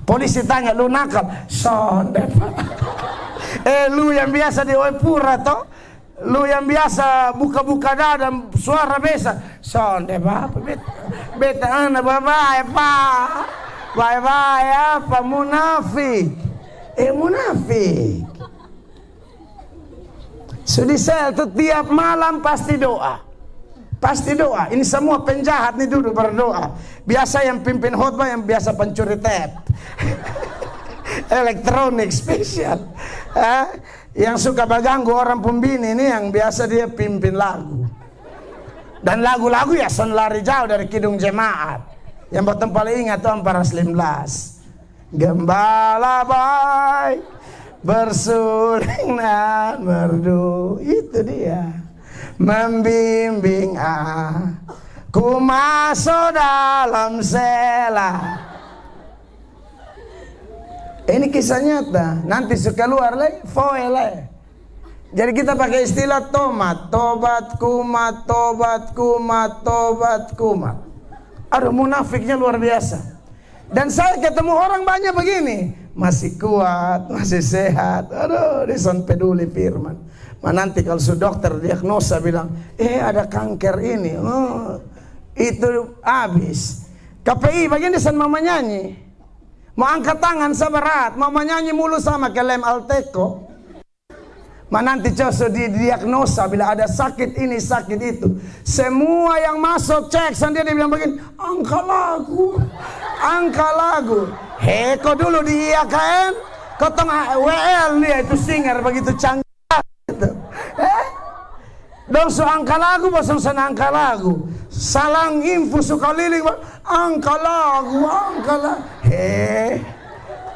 Polisi tanya, lu nakal? Sonde pak. Lu yang biasa di Oepura toh, lu yang biasa buka-buka dada suara besa. Sonde pak. Beta anak bye-bye pak. Bye-bye apa munafik. Munafik. Sudi sel tuh tiap malam pasti doa. Pasti doa. Ini semua penjahat nih duduk berdoa. Biasa yang pimpin khotbah yang biasa pencuri tape. Elektronik spesial. Yang suka mengganggu orang pembini ini yang biasa dia pimpin lagu. Dan lagu-lagu ya son lari jauh dari kidung jemaat. Yang bottom paling ingat tuh Ampara 19. Gembala baik bersuling dan merdu. Itu dia. Membimbing aku masuk dalam sela. Ini kisah nyata. Nanti suka luar lagi foil. Jadi kita pakai istilah tomat. Tobat kumat, tobat kumat, tobat kumat. Aduh munafiknya luar biasa. Dan saya ketemu orang banyak begini. Masih kuat, masih sehat. Aduh dison peduli firman. Nanti kalau dokter diagnosa bilang, ada kanker ini, itu habis. KPI bagian desain mama nyanyi, mau angkat tangan seberat, mama nyanyi mulu sama ke lem Alteco. Nanti coba didiagnosa bila ada sakit ini sakit itu, semua yang masuk cek sendiri dia bilang begini, angka lagu, kok dulu di IAKN, kau tengah WL nih itu singer begitu canggih. Dong so angka lagu bosong sana angka lagu salang info suka liling angka lagu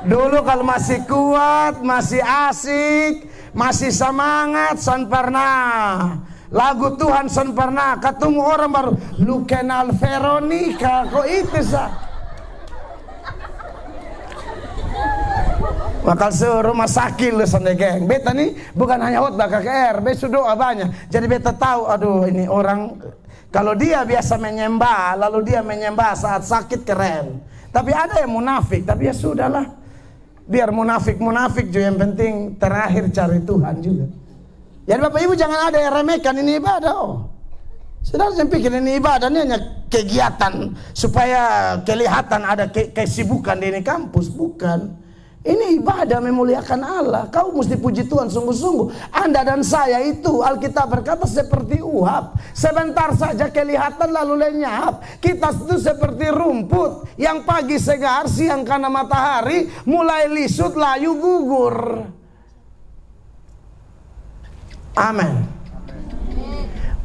dulu kalau masih kuat masih asik masih semangat son pernah lagu Tuhan son pernah ketemu orang baru lu kenal Veronica kok itu sah. Bakal suruh rumah sakit lu sonde geng. Beta nih bukan hanya khotbah KKR, beta doa banyak. Jadi beta tahu, aduh ini orang kalau dia biasa menyembah, lalu dia menyembah saat sakit keren. Tapi ada yang munafik, tapi ya sudahlah. Biar munafik juga yang penting terakhir cari Tuhan juga. Jadi Bapak Ibu jangan ada yang remehkan ini ibadah. Saudara jangan pikir ini ibadah ini hanya kegiatan supaya kelihatan ada kesibukan di ini kampus, bukan. Ini ibadah memuliakan Allah. Kau mesti puji Tuhan sungguh-sungguh. Anda dan saya itu Alkitab berkata seperti uap. Sebentar saja kelihatan lalu lenyap. Kita itu seperti rumput yang pagi segar, siang karena matahari mulai lisut, layu, gugur. Amin.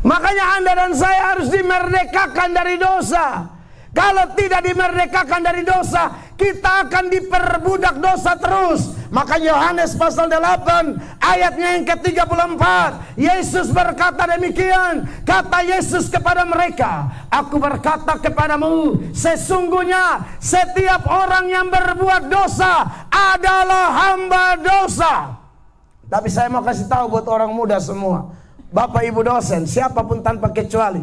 Makanya Anda dan saya harus dimerdekakan dari dosa. Kalau tidak dimerdekakan dari dosa, kita akan diperbudak dosa terus. Maka Yohanes pasal 8 ayatnya yang ke-34, Yesus berkata demikian. Kata Yesus kepada mereka, aku berkata kepadamu, sesungguhnya setiap orang yang berbuat dosa adalah hamba dosa. Tapi saya mau kasih tahu buat orang muda semua, Bapak Ibu dosen, siapapun tanpa kecuali,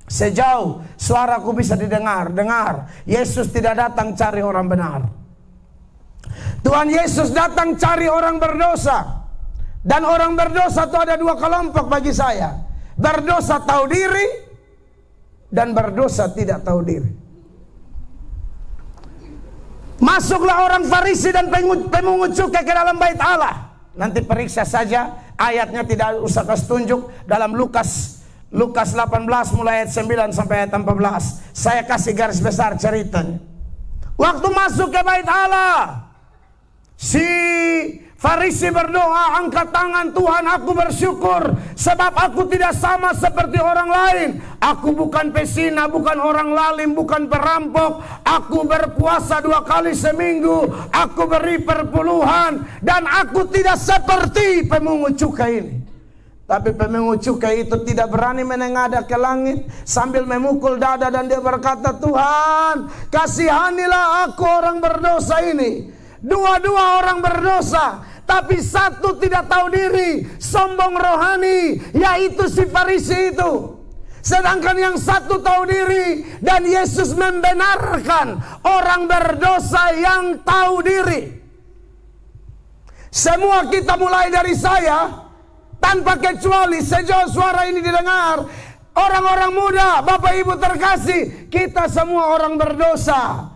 sejauh suaraku bisa didengar, dengar, Yesus tidak datang cari orang benar. Tuhan Yesus datang cari orang berdosa. Dan orang berdosa itu ada dua kelompok bagi saya. Berdosa tahu diri dan berdosa tidak tahu diri. Masuklah orang Farisi dan pemungut cukai ke dalam bait Allah. Nanti periksa saja ayatnya, tidak usah kasih tunjuk dalam Lukas 18 mulai ayat 9 sampai ayat 14. Saya kasih garis besar ceritanya. Waktu masuk ke bait Allah, si Farisi berdoa, angkat tangan, Tuhan aku bersyukur sebab aku tidak sama seperti orang lain. Aku bukan pesina, bukan orang lalim, bukan perampok. Aku berpuasa 2 kali seminggu. Aku beri perpuluhan. Dan aku tidak seperti pemungut cukai ini. Tapi pemungut cukai itu tidak berani menengadah ke langit sambil memukul dada dan dia berkata, Tuhan kasihanilah aku orang berdosa ini. Dua-dua orang berdosa, tapi satu tidak tahu diri, sombong rohani, yaitu si Farisi itu. Sedangkan yang satu tahu diri, dan Yesus membenarkan orang berdosa yang tahu diri. Semua kita mulai dari saya, tanpa kecuali sejauh suara ini didengar, orang-orang muda, Bapak Ibu terkasih, kita semua orang berdosa.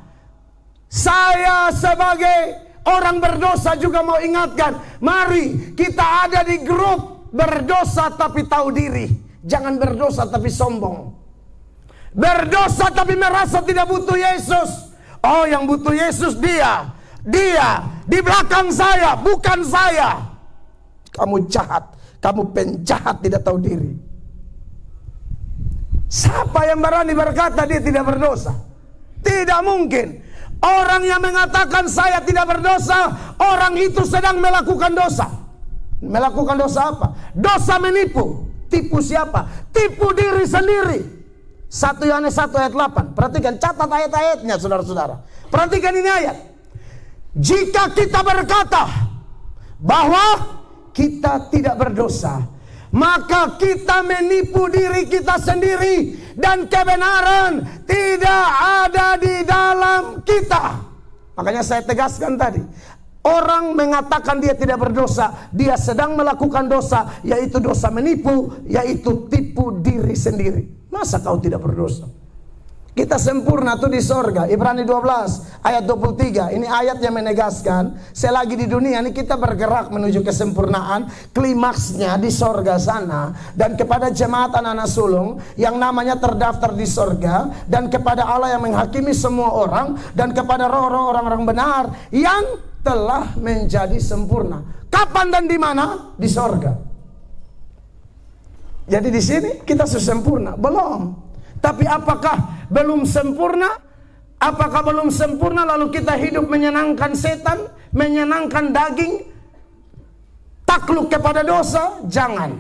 Saya sebagai orang berdosa juga mau ingatkan, mari kita ada di grup berdosa tapi tahu diri. Jangan berdosa tapi sombong. Berdosa tapi merasa tidak butuh Yesus. Oh, yang butuh Yesus dia di belakang saya, bukan saya. Kamu jahat, kamu penjahat tidak tahu diri. Siapa yang berani berkata dia tidak berdosa? Tidak mungkin. Orang yang mengatakan saya tidak berdosa, orang itu sedang melakukan dosa. Melakukan dosa apa? Dosa menipu. Tipu siapa? Tipu diri sendiri. 1 Yohanes 1 ayat 8. Perhatikan, catat ayat-ayatnya saudara-saudara. Perhatikan ini ayat. Jika kita berkata bahwa kita tidak berdosa, maka kita menipu diri kita sendiri dan kebenaran tidak ada di dalam kita. Makanya saya tegaskan tadi, orang mengatakan dia tidak berdosa, dia sedang melakukan dosa, yaitu dosa menipu, yaitu tipu diri sendiri. Masa kau tidak berdosa? Kita sempurna tuh di sorga. Ibrani 12 ayat 23. Ini ayat yang menegaskan selagi di dunia ini kita bergerak menuju kesempurnaan. Klimaksnya di sorga sana. Dan kepada jemaat anak-anak sulung yang namanya terdaftar di sorga, dan kepada Allah yang menghakimi semua orang, dan kepada roh-roh orang-orang benar yang telah menjadi sempurna. Kapan dan di mana? Di sorga. Jadi di sini kita sudah sempurna? Belum. Tapi apakah belum sempurna? Apakah belum sempurna lalu kita hidup menyenangkan setan, menyenangkan daging, takluk kepada dosa? Jangan.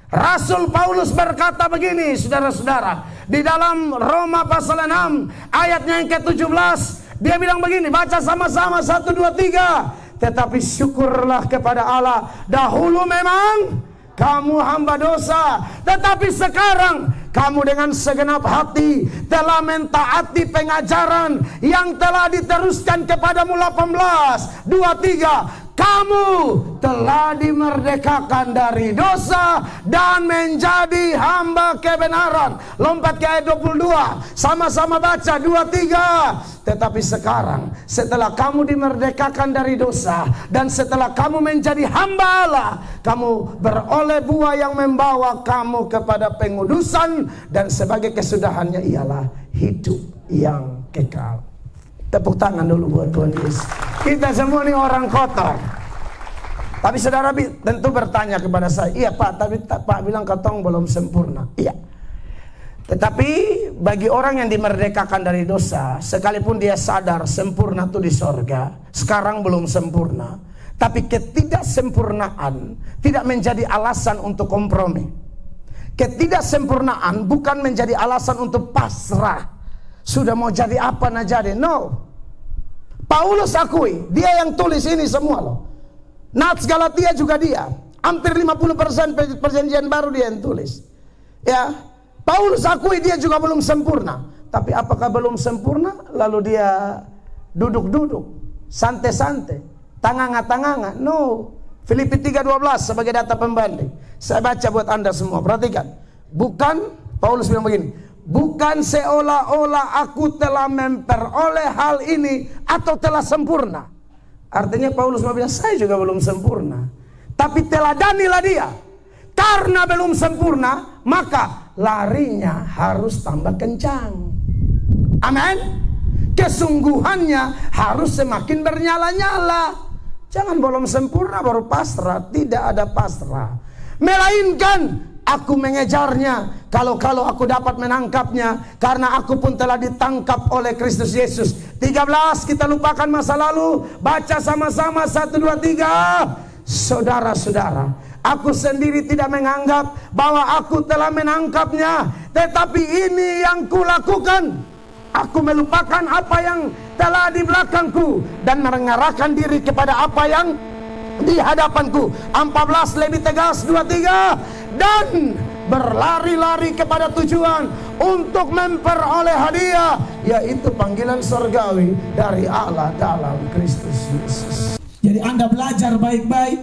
Rasul Paulus berkata begini, saudara-saudara, di dalam Roma pasal 6 ayatnya yang ke-17, dia bilang begini, baca sama-sama 1, 2, 3. Tetapi syukurlah kepada Allah, dahulu memang kamu hamba dosa, tetapi sekarang kamu dengan segenap hati telah mentaati pengajaran yang telah diteruskan kepadamu. 18, 2, 3. Kamu telah dimerdekakan dari dosa dan menjadi hamba kebenaran. Lompat ke ayat 22. Sama-sama baca 2, 3. Tetapi sekarang setelah kamu dimerdekakan dari dosa dan setelah kamu menjadi hamba Allah, kamu beroleh buah yang membawa kamu kepada pengudusan, dan sebagai kesudahannya ialah hidup yang kekal. Tepuk tangan dulu buat Tuhan Yesus. Kita semua ini orang kotor. Tapi saudara tentu bertanya kepada saya, iya Pak, tapi Pak bilang ketong belum sempurna. Iya. Tetapi bagi orang yang dimerdekakan dari dosa, sekalipun dia sadar sempurna itu di sorga, sekarang belum sempurna. Tapi ketidaksempurnaan tidak menjadi alasan untuk kompromi. Ketidaksempurnaan bukan menjadi alasan untuk pasrah. Sudah mau jadi apa nah jadi. No. Paulus akui, dia yang tulis ini semua loh. Nats Galatia juga dia. Hampir 50% perjanjian baru dia yang tulis. Ya, Paulus akui dia juga belum sempurna. Tapi apakah belum sempurna lalu dia duduk-duduk, santai-santai, tanganga-tanganga? No. Filipi 3:12 sebagai data pembanding. Saya baca buat Anda semua, perhatikan. Bukan, Paulus bilang begini, bukan seolah-olah aku telah memperoleh hal ini atau telah sempurna. Artinya Paulus mau bilang, saya juga belum sempurna. Tapi teladanilah dia. Karena belum sempurna, maka larinya harus tambah kencang. Amin. Kesungguhannya harus semakin bernyala-nyala. Jangan belum sempurna baru pasrah. Tidak ada pasrah. Melainkan aku mengejarnya kalau aku dapat menangkapnya, karena aku pun telah ditangkap oleh Kristus Yesus. 13, kita lupakan masa lalu. Baca sama-sama 1, 2, 3. Saudara-saudara, aku sendiri tidak menganggap bahwa aku telah menangkapnya, tetapi ini yang kulakukan. Aku melupakan apa yang telah di belakangku dan mengarahkan diri kepada apa yang di hadapanku. 14 lebih tegas, 2, 3. Dan berlari-lari kepada tujuan untuk memperoleh hadiah, yaitu panggilan surgawi dari Allah dalam Kristus Yesus. Jadi Anda belajar baik-baik,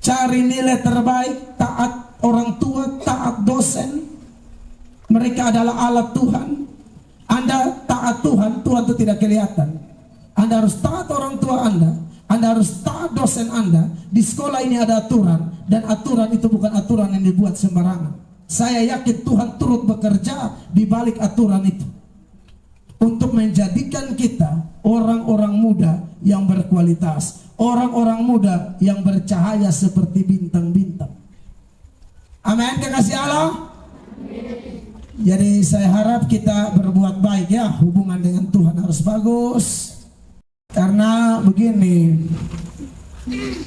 cari nilai terbaik, taat orang tua, taat dosen. Mereka adalah alat Tuhan. Anda taat Tuhan, Tuhan itu tidak kelihatan. Anda harus taat orang tua Anda harus taat dosen Anda. Di sekolah ini ada aturan, dan aturan itu bukan aturan yang dibuat sembarangan. Saya yakin Tuhan turut bekerja di balik aturan itu untuk menjadikan kita orang-orang muda yang berkualitas, orang-orang muda yang bercahaya seperti bintang-bintang. Amin, kekasih Allah. Jadi saya harap kita berbuat baik ya, hubungan dengan Tuhan harus bagus. Karena begini,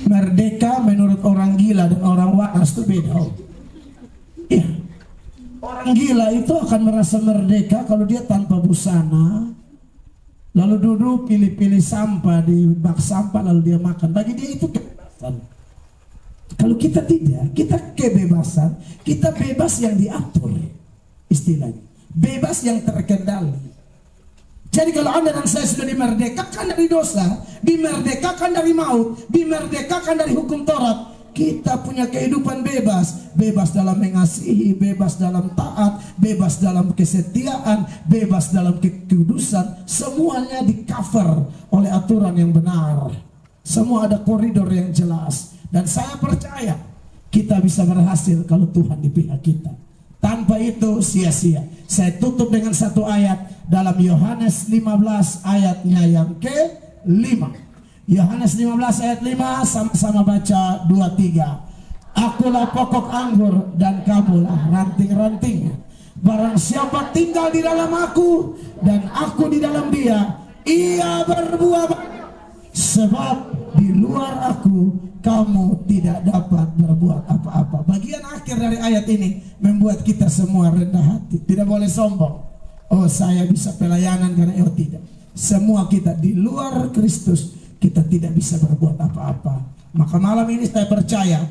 merdeka menurut orang gila dan orang waras itu beda. Ya, orang gila itu akan merasa merdeka kalau dia tanpa busana, lalu duduk pilih-pilih sampah di bak sampah lalu dia makan. Bagi dia itu kebebasan. Kalau kita tidak, kita kebebasan, kita bebas yang diatur, istilahnya bebas yang terkendali. Jadi kalau Anda dan saya sudah dimerdekakan dari dosa, dimerdekakan dari maut, dimerdekakan dari hukum Taurat, kita punya kehidupan bebas. Bebas dalam mengasihi, bebas dalam taat, bebas dalam kesetiaan, bebas dalam kekudusan. Semuanya di cover oleh aturan yang benar. Semua ada koridor yang jelas. Dan saya percaya kita bisa berhasil kalau Tuhan di pihak kita. Tanpa itu sia-sia. Saya tutup dengan satu ayat dalam Yohanes 15 ayatnya yang ke-5. Yohanes 15 ayat 5, sama-sama baca 2, 3. Akulah pokok anggur dan kamulah ranting-rantingnya. Barang siapa tinggal di dalam aku dan aku di dalam dia, ia berbuah banyak. Sebab di luar aku kamu tidak dapat berbuat apa-apa. Bagian akhir dari ayat ini membuat kita semua rendah hati. Tidak boleh sombong. Oh, saya bisa pelayanan karena tidak. Semua kita di luar Kristus, kita tidak bisa berbuat apa-apa. Maka malam ini saya percaya,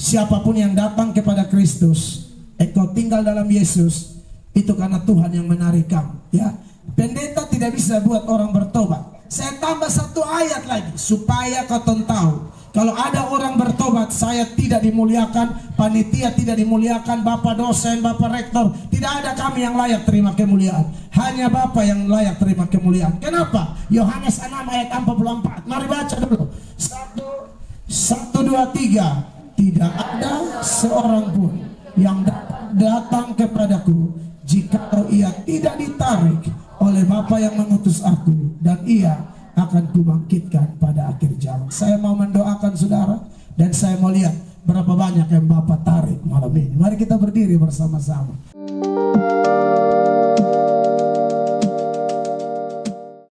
siapapun yang datang kepada Kristus, engkau tinggal dalam Yesus, itu karena Tuhan yang menarik kamu. Ya, pendeta tidak bisa buat orang bertobat. Saya tambah satu ayat lagi supaya kau tahu. Kalau ada orang bertobat, saya tidak dimuliakan, panitia tidak dimuliakan, bapak dosen, bapak rektor, tidak ada kami yang layak terima kemuliaan. Hanya Bapa yang layak terima kemuliaan. Kenapa? Yohanes 6 ayat 44. Mari baca dulu. 1, 2, 3. Tidak ada seorang pun yang datang kepadaku jika ia tidak ditarik oleh Bapa yang mengutus aku, dan ia akan kubangkitkan pada akhir zaman. Saya mau mendoakan saudara, dan saya mau lihat berapa banyak yang Bapak tarik malam ini. Mari kita berdiri bersama-sama.